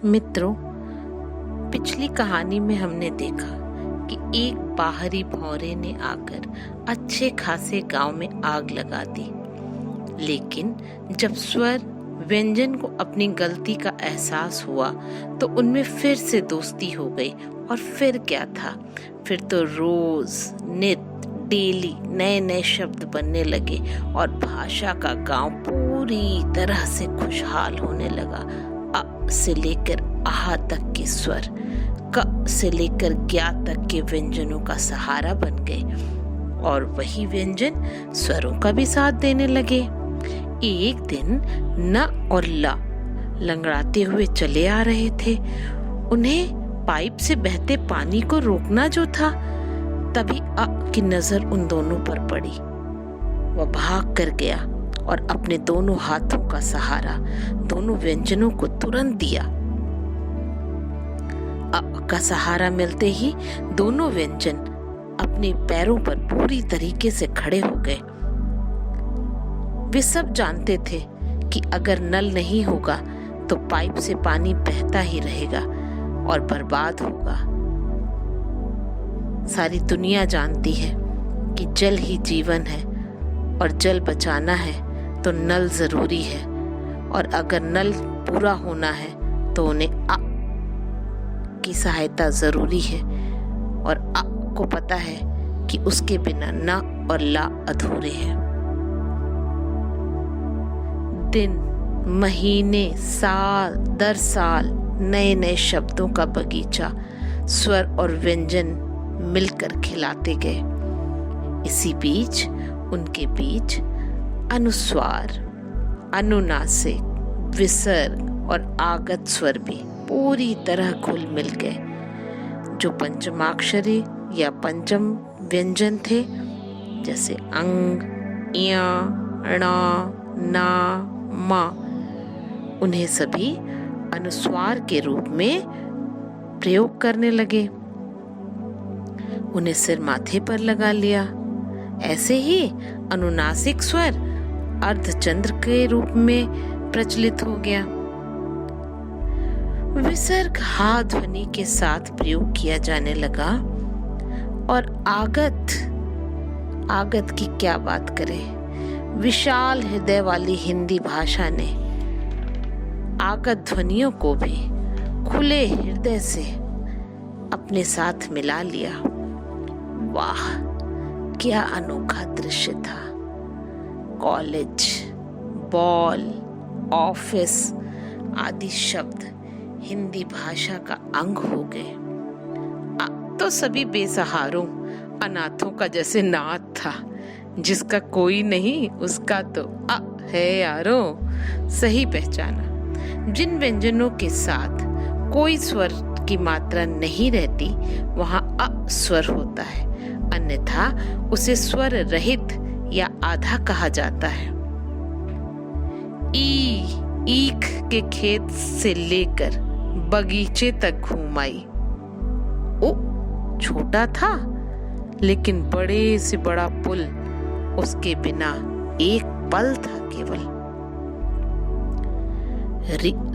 मित्रों, पिछली कहानी में हमने देखा कि एक बाहरी भौरे ने आकर अच्छे खासे गांव में आग लगा दी। लेकिन जब स्वर व्यंजन को अपनी गलती का एहसास हुआ तो उनमें फिर से दोस्ती हो गई। और फिर क्या था, फिर तो रोज नित डेली नए नए शब्द बनने लगे और भाषा का गांव पूरी तरह से खुशहाल होने लगा। अ से लेकर आह तक के स्वर, क से लेकर ज्ञा तक के व्यंजनों का सहारा बन गए और वही व्यंजन स्वरों का भी साथ देने लगे। एक दिन न और ला लंगड़ाते हुए चले आ रहे थे। उन्हें पाइप से बहते पानी को रोकना जो था, तभी अ की नजर उन दोनों पर पड़ी। वह भाग कर गया और अपने दोनों हाथों का सहारा दोनों व्यंजनों को तुरंत दिया। अ का सहारा मिलते ही दोनों व्यंजन अपने पैरों पर पूरी तरीके से खड़े हो गए। वे सब जानते थे कि अगर नल नहीं होगा तो पाइप से पानी बहता ही रहेगा और बर्बाद होगा। सारी दुनिया जानती है कि जल ही जीवन है और जल बचाना है तो नल जरूरी है, और अगर नल पूरा होना है तो उन्हें अ की सहायता जरूरी है, और अ को पता है कि उसके बिना न और ला अधूरे हैं। दिन, महीने, साल दर साल नए नए शब्दों का बगीचा स्वर और व्यंजन मिलकर खिलाते गए। इसी बीच उनके बीच अनुस्वार, अनुनासिक, विसर्ग और आगत स्वर भी पूरी तरह घुल मिल गए। जो पंचमाक्षरी या पंचम व्यंजन थे, जैसे अंग, इया, णा, ना, मा, उन्हें सभी अनुस्वार के रूप में प्रयोग करने लगे। उन्हें सिर माथे पर लगा लिया। ऐसे ही अनुनासिक स्वर अर्धचंद्र के रूप में प्रचलित हो गया। विसर्ग हा ध्वनि के साथ प्रयोग किया जाने लगा, और आगत की क्या बात करें। विशाल हृदय वाली हिंदी भाषा ने आगत ध्वनियों को भी खुले हृदय से अपने साथ मिला लिया। वाह, क्या अनोखा दृश्य था। कॉलेज, बॉल, ऑफिस आदि शब्द हिंदी भाषा का अंग हो गए। तो सभी बेसहारों, अनाथों का जैसे नाद था, जिसका कोई नहीं उसका तो अ है यारों। सही पहचाना। जिन व्यंजनों के साथ कोई स्वर की मात्रा नहीं रहती, वहां अ स्वर होता है, अन्यथा उसे स्वर रहित या आधा कहा जाता है। ईख के खेत से लेकर बगीचे तक घूम आई। ओ, छोटा था लेकिन बड़े से बड़ा पुल उसके बिना एक पल था केवल।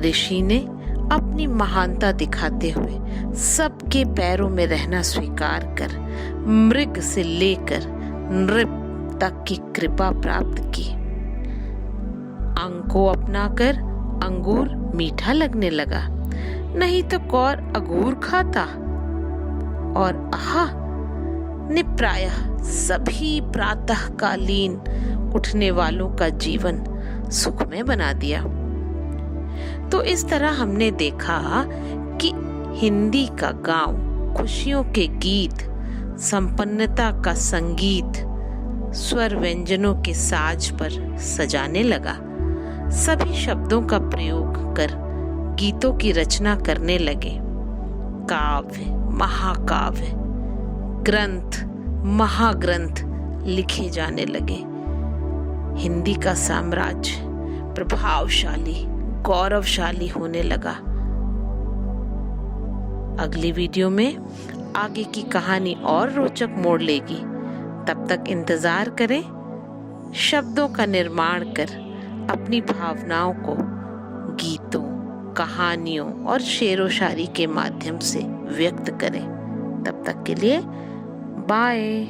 ऋषि ने अपनी महानता दिखाते हुए सबके पैरों में रहना स्वीकार कर मृग से लेकर नृप तक की कृपा प्राप्त की। अंग को अपनाकर अंगूर मीठा लगने लगा, नहीं तो कौर अंगूर खाता। और आहा ने प्रायः सभी प्रातःकालीन उठने वालों का जीवन सुखमय बना दिया। तो इस तरह हमने देखा कि हिंदी का गांव खुशियों के गीत, संपन्नता का संगीत, स्वर व्यंजनों के साज पर सजाने लगा। सभी शब्दों का प्रयोग कर गीतों की रचना करने लगे। काव्य, महाकाव्य, ग्रंथ, महाग्रंथ लिखे जाने लगे। हिंदी का साम्राज्य प्रभावशाली, गौरवशाली होने लगा। अगली वीडियो में आगे की कहानी और रोचक मोड़ लेगी। तब तक इंतजार करें। शब्दों का निर्माण कर अपनी भावनाओं को गीतों, कहानियों और शेरो शायरी के माध्यम से व्यक्त करें। तब तक के लिए बाय।